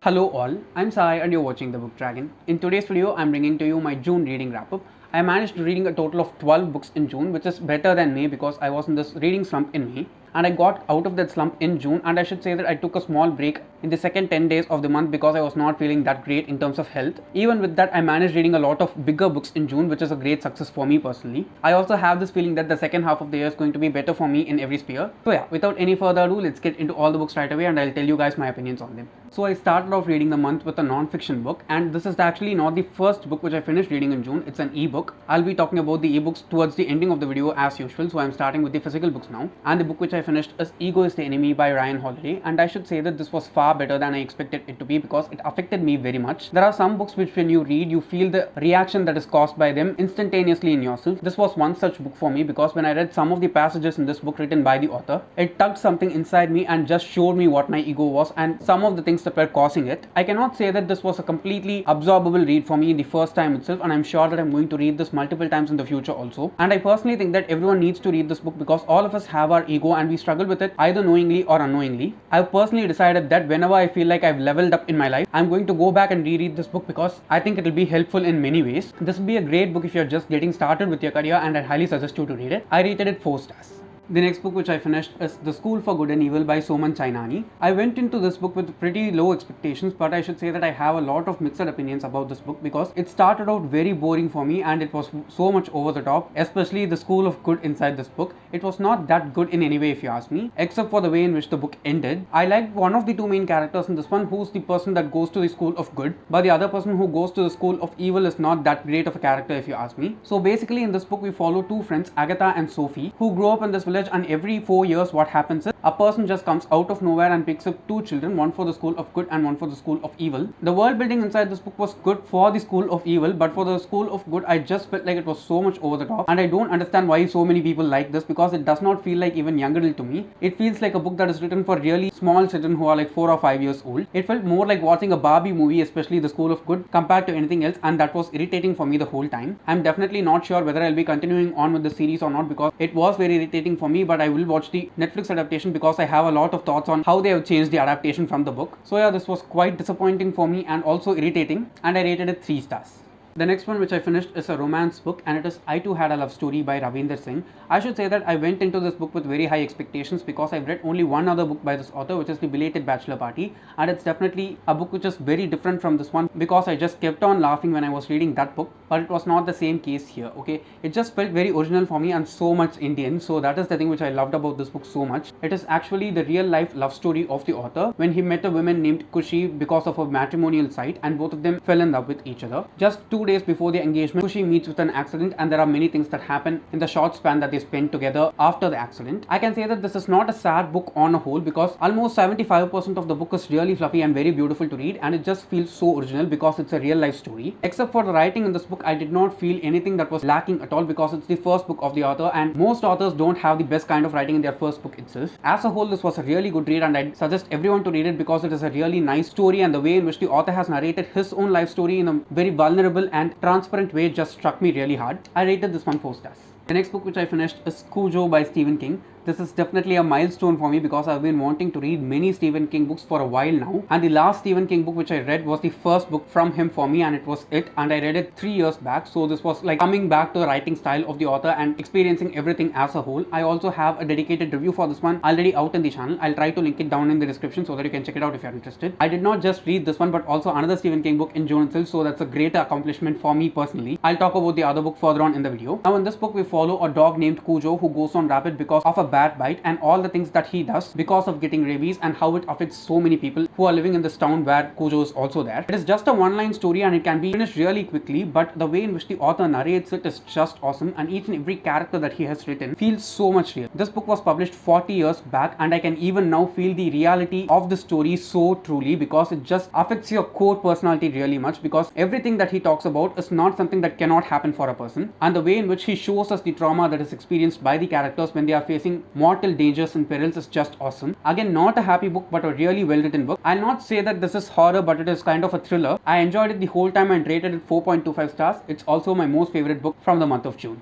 Hello all, I'm Sai and you're watching The Book Dragon. In today's video, I'm bringing to you my June reading wrap-up. I managed reading a total of 12 books in June, which is better than May because I was in this reading slump in May. And I got out of that slump in June, and I should say that I took a small break in the second 10 days of the month because I was not feeling that great in terms of health. Even with that, I managed reading a lot of bigger books in June, which is a great success for me personally. I also have this feeling that the second half of the year is going to be better for me in every sphere. So yeah, without any further ado, let's get into all the books right away and I'll tell you guys my opinions on them. So I started off reading the month with a non-fiction book, and this is actually not the first book which I finished reading in June. It's an e-book. I'll be talking about the e-books towards the ending of the video as usual, so I'm starting with the physical books now. And the book which I finished is Ego is the Enemy by Ryan Holiday, and I should say that this was far better than I expected it to be because it affected me very much. There are some books which when you read, you feel the reaction that is caused by them instantaneously in yourself. This was one such book for me because when I read some of the passages in this book written by the author, it tugged something inside me and just showed me what my ego was and some of the things that were causing it. I cannot say that this was a completely absorbable read for me the first time itself, and I'm sure that I'm going to read this multiple times in the future also. And I personally think that everyone needs to read this book because all of us have our ego and we struggle with it either knowingly or unknowingly. I've personally decided that whenever I feel like I've leveled up in my life, I'm going to go back and reread this book because I think it will be helpful in many ways. This will be a great book if you're just getting started with your career, and I highly suggest you to read it. I rated it 4 stars. The next book which I finished is The School for Good and Evil by Soman Chainani. I went into this book with pretty low expectations, but I should say that I have a lot of mixed opinions about this book because it started out very boring for me and it was so much over the top, especially the School of Good inside this book. It was not that good in any way if you ask me, except for the way in which the book ended. I liked one of the two main characters in this one, who's the person that goes to the School of Good, but the other person who goes to the School of Evil is not that great of a character if you ask me. So basically in this book we follow two friends, Agatha and Sophie, who grow up in this village, and every 4 years what happens is a person just comes out of nowhere and picks up two children, one for the School of Good and one for the School of Evil. The world building inside this book was good for the School of Evil, but for the School of Good I just felt like it was so much over the top, and I don't understand why so many people like this because it does not feel like even young adult to me. It feels like a book that is written for really small children who are like 4 or 5 years old. It felt more like watching a Barbie movie, especially the School of Good, compared to anything else, and that was irritating for me the whole time. I'm definitely not sure whether I'll be continuing on with the series or not because it was very irritating for me, but I will watch the Netflix adaptation because I have a lot of thoughts on how they have changed the adaptation from the book. So yeah, this was quite disappointing for me and also irritating, and I rated it 3 stars. The next one which I finished is a romance book, and it is I Too Had a Love Story by Ravinder Singh. I should say that I went into this book with very high expectations because I've read only one other book by this author, which is The Belated Bachelor Party, and it's definitely a book which is very different from this one because I just kept on laughing when I was reading that book, but it was not the same case here, okay? It just felt very original for me and so much Indian, so that is the thing which I loved about this book so much. It is actually the real life love story of the author when he met a woman named Kushi because of a matrimonial site, and both of them fell in love with each other. Just 2 days before the engagement, Kushi meets with an accident, and there are many things that happen in the short span that they spend together after the accident. I can say that this is not a sad book on a whole because almost 75% of the book is really fluffy and very beautiful to read, and it just feels so original because it's a real life story. Except for the writing in this book, I did not feel anything that was lacking at all because it's the first book of the author, and most authors don't have the best kind of writing in their first book itself. As a whole, this was a really good read, and I'd suggest everyone to read it because it is a really nice story, and the way in which the author has narrated his own life story in a very vulnerable and transparent way just struck me really hard. I rated this one 4 stars. The next book which I finished is Cujo by Stephen King. This is definitely a milestone for me because I've been wanting to read many Stephen King books for a while now, and the last Stephen King book which I read was the first book from him for me, and it was It, and I read it 3 years back, so this was like coming back to the writing style of the author and experiencing everything as a whole. I also have a dedicated review for this one already out in the channel. I'll try to link it down in the description so that you can check it out if you're interested. I did not just read this one but also another Stephen King book in June itself, so that's a great accomplishment for me personally. I'll talk about the other book further on in the video. Now in this book we follow a dog named Cujo who goes on rabid because of a bad bite, and all the things that he does because of getting rabies and how it affects so many people who are living in this town where Cujo is also there. It is just a one-line story and it can be finished really quickly, but the way in which the author narrates it is just awesome, and each and every character that he has written feels so much real. This book was published 40 years back, and I can even now feel the reality of the story so truly because it just affects your core personality really much, because everything that he talks about is not something that cannot happen for a person, and the way in which he shows us the trauma that is experienced by the characters when they are facing mortal dangers and perils is just awesome. Again, not a happy book but a really well written book. I'll not say that this is horror, but it is kind of a thriller. I enjoyed it the whole time and rated it 4.25 stars. It's also my most favorite book from the month of June.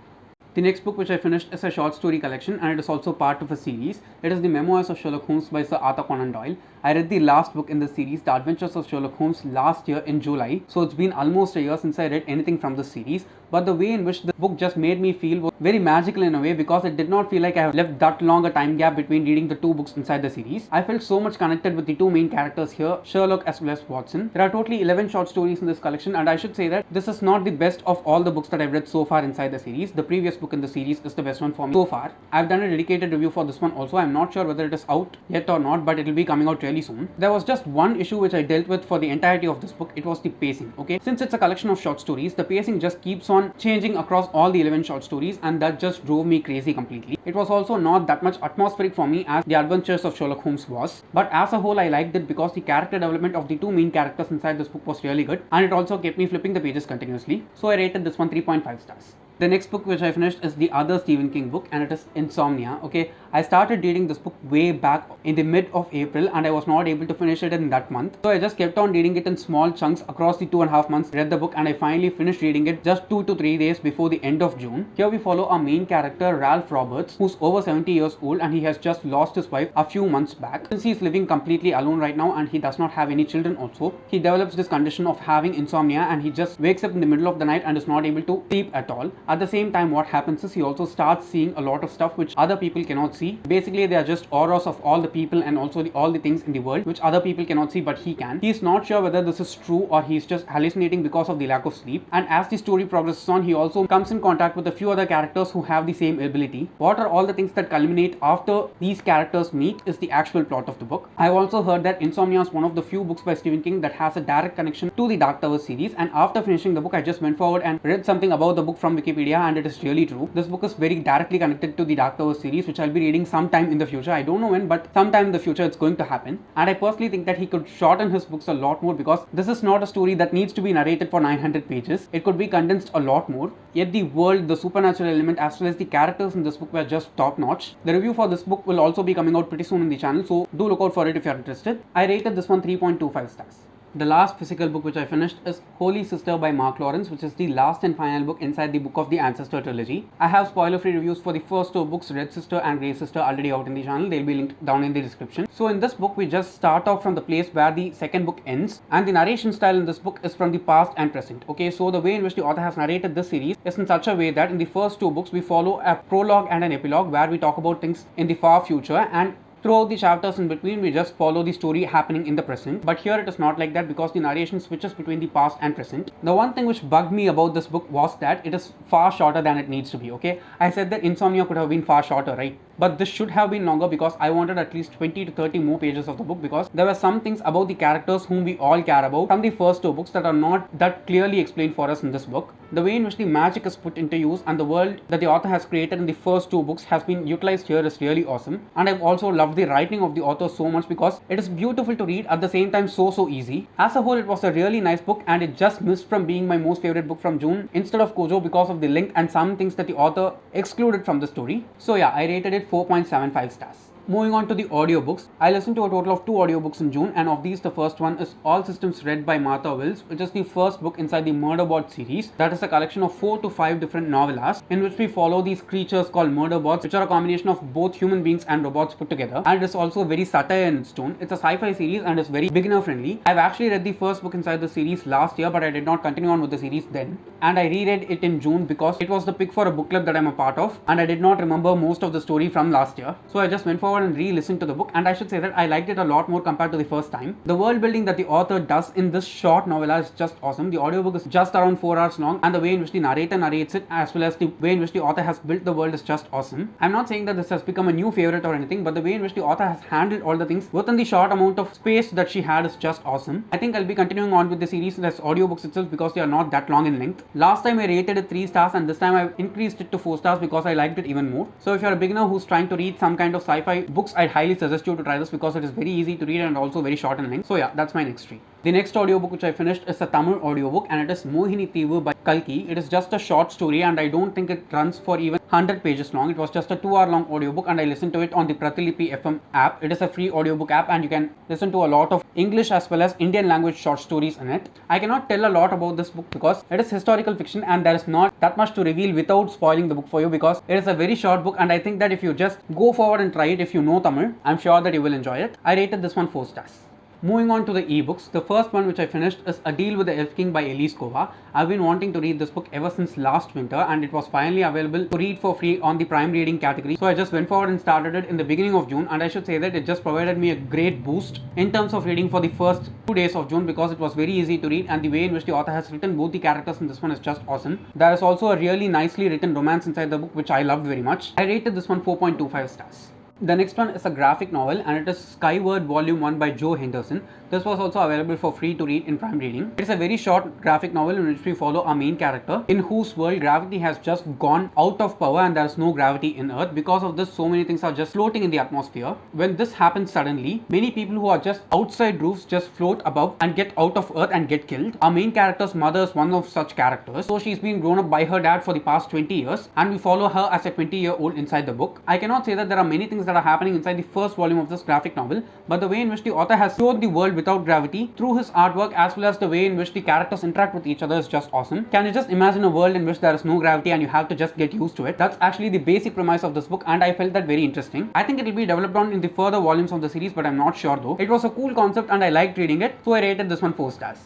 The next book which I finished is a short story collection, and it is also part of a series. It is the Memoirs of Sherlock Holmes by Sir Arthur Conan Doyle. I read the last book in the series, The Adventures of Sherlock Holmes, last year in July, so it's been almost a year since I read anything from the series. But the way in which the book just made me feel was very magical in a way, because it did not feel like I have left that long a time gap between reading the two books inside the series. I felt so much connected with the two main characters here, Sherlock as well as Watson. There are totally 11 short stories in this collection, and I should say that this is not the best of all the books that I've read so far inside the series. The previous book in the series is the best one for me so far. I've done a dedicated review for this one also. I'm not sure whether it is out yet or not, but it will be coming out really soon. There was just one issue which I dealt with for the entirety of this book. It was the pacing. Okay, since it's a collection of short stories, the pacing just keeps on changing across all the 11 short stories, and that just drove me crazy completely. It was also not that much atmospheric for me as The Adventures of Sherlock Holmes was, but as a whole I liked it because the character development of the two main characters inside this book was really good, and it also kept me flipping the pages continuously. So I rated this one 3.5 stars. The next book which I finished is the other Stephen King book, and it is Insomnia. Okay, I started reading this book way back in the mid of April, and I was not able to finish it in that month. So I just kept on reading it in small chunks across the 2.5 months. Read the book, and I finally finished reading it just 2 to 3 days before the end of June. Here we follow our main character Ralph Roberts, who's over 70 years old, and he has just lost his wife a few months back. Since he's living completely alone right now, and he does not have any children also, he develops this condition of having insomnia, and he just wakes up in the middle of the night and is not able to sleep at all. At the same time, what happens is he also starts seeing a lot of stuff which other people cannot see. Basically, they are just auras of all the people and also all the things in the world which other people cannot see, but he can. He is not sure whether this is true or he is just hallucinating because of the lack of sleep. And as the story progresses on, he also comes in contact with a few other characters who have the same ability. What are all the things that culminate after these characters meet is the actual plot of the book. I've also heard that Insomnia is one of the few books by Stephen King that has a direct connection to the Dark Tower series, and after finishing the book, I just went forward and read something about the book from Wikipedia, and it is really true. This book is very directly connected to the Dark Tower series, which I'll be reading sometime in the future. I don't know when, but sometime in the future it's going to happen. And I personally think that he could shorten his books a lot more, because this is not a story that needs to be narrated for 900 pages. It could be condensed a lot more. Yet the world, the supernatural element, as well as the characters in this book were just top notch. The review for this book will also be coming out pretty soon in the channel, so do look out for it if you're interested. I rated this one 3.25 stars. The last physical book which I finished is Holy Sister by Mark Lawrence, which is the last and final book inside the Book of the Ancestor trilogy. I have spoiler-free reviews for the first two books, Red Sister and Grey Sister, already out in the channel. They'll be linked down in the description. So in this book, we just start off from the place where the second book ends, and the narration style in this book is from the past and present. Okay, so the way in which the author has narrated this series is in such a way that in the first two books, we follow a prologue and an epilogue where we talk about things in the far future, and throughout the chapters in between, we just follow the story happening in the present. But here it is not like that, because the narration switches between the past and present. The one thing which bugged me about this book was that it is far shorter than it needs to be. Okay, I said that Insomnia could have been far shorter, right? But this should have been longer, because I wanted at least 20 to 30 more pages of the book, because there were some things about the characters whom we all care about from the first two books that are not that clearly explained for us in this book. The way in which the magic is put into use and the world that the author has created in the first two books has been utilized here is really awesome. And I've also loved the writing of the author so much, because it is beautiful to read, at the same time so easy. As a whole, it was a really nice book, and it just missed from being my most favorite book from June instead of Cujo because of the length and some things that the author excluded from the story. So yeah, I rated it 4.75 stars. Moving on to the audiobooks, I listened to a total of 2 audiobooks in June, and of these the first one is All Systems Red by Martha Wills, which is the first book inside the Murderbot series. That is a collection of 4 to 5 different novellas in which we follow these creatures called murderbots, which are a combination of both human beings and robots put together, and it is also very satire in its tone. It's a sci-fi series and is very beginner friendly. I've actually read the first book inside the series last year, but I did not continue on with the series then, and I reread it in June because it was the pick for a book club that I'm a part of, and I did not remember most of the story from last year, so I just went forward and re-listened to the book, and I should say that I liked it a lot more compared to the first time. The world building that the author does in this short novella is just awesome. The audiobook is just around 4 hours long, and the way in which the narrator narrates it, as well as the way in which the author has built the world, is just awesome. I'm not saying that this has become a new favorite or anything, but the way in which the author has handled all the things within the short amount of space that she had is just awesome. I think I'll be continuing on with the series as audiobooks itself, because they are not that long in length. Last time I rated it 3 stars, and this time I've increased it to 4 stars because I liked it even more. So if you're a beginner who's trying to read some kind of sci-fi books, I'd highly suggest you to try this, because it is very easy to read and also very short in length. So yeah, that's my next read. The next audiobook which I finished is a Tamil audiobook, and it is Mohini THEEVU by Kalki. It is just a short story, and I don't think it runs for even 100 pages long. It was just a 2-hour long audiobook, and I listened to it on the Pratilipi FM app. It is a free audiobook app, and you can listen to a lot of English as well as Indian language short stories in it. I cannot tell a lot about this book because it is historical fiction, and there is not that much to reveal without spoiling the book for you, because it is a very short book, and I think that if you just go forward and try it, if you know Tamil, I'm sure that you will enjoy it. I rated this one 4 stars. Moving on to the ebooks, the first one which I finished is A Deal with the Elf King by Elise Kova. I've been wanting to read this book ever since last winter, and it was finally available to read for free on the Prime Reading category. So I just went forward and started it in the beginning of June, and I should say that it just provided me a great boost in terms of reading for the first 2 days of June, because it was very easy to read, and the way in which the author has written both the characters in this one is just awesome. There is also a really nicely written romance inside the book, which I loved very much. I rated this one 4.25 stars. The next one is a graphic novel, and it is Skyward Volume 1 by Joe Henderson. This was also available for free to read in Prime Reading. It is a very short graphic novel in which we follow our main character, in whose world gravity has just gone out of power and there is no gravity in Earth. Because of this, so many things are just floating in the atmosphere. When this happens suddenly, many people who are just outside roofs just float above and get out of Earth and get killed. Our main character's mother is one of such characters. So she's been grown up by her dad for the past 20 years, and we follow her as a 20-year-old inside the book. I cannot say that there are many things that are happening inside the first volume of this graphic novel, but the way in which the author has showed the world without gravity through his artwork, as well as the way in which the characters interact with each other, is just awesome. Can you just imagine a world in which there is no gravity and you have to just get used to it? That's actually the basic premise of this book, and I felt that very interesting. I think it will be developed on in the further volumes of the series, but I'm not sure though. It was a cool concept and I liked reading it, so I rated this one 4 stars.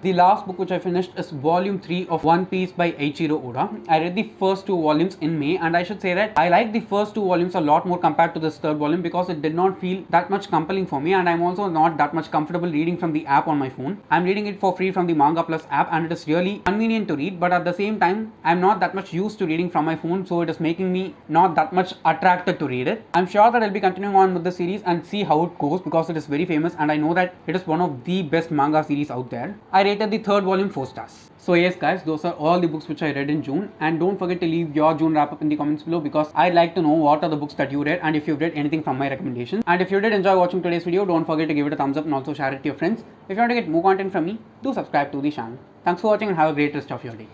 The last book which I finished is Volume 3 of One Piece by Eiichiro Oda. I read the first 2 volumes in May, and I should say that I liked the first 2 volumes a lot more compared to this third volume, because it did not feel that much compelling for me, and I'm also not that much comfortable reading from the app on my phone. I'm reading it for free from the Manga Plus app, and it is really convenient to read, but at the same time, I'm not that much used to reading from my phone, so it is making me not that much attracted to read it. I'm sure that I'll be continuing on with the series and see how it goes, because it is very famous, and I know that it is one of the best manga series out there. I rated the third volume 4 stars. So yes guys, those are all the books which I read in June, and don't forget to leave your June wrap up in the comments below, because I'd like to know what are the books that you read and if you've read anything from my recommendations. And if you did enjoy watching today's video, don't forget to give it a thumbs up and also share it to your friends. If you want to get more content from me, do subscribe to the channel. Thanks for watching and have a great rest of your day.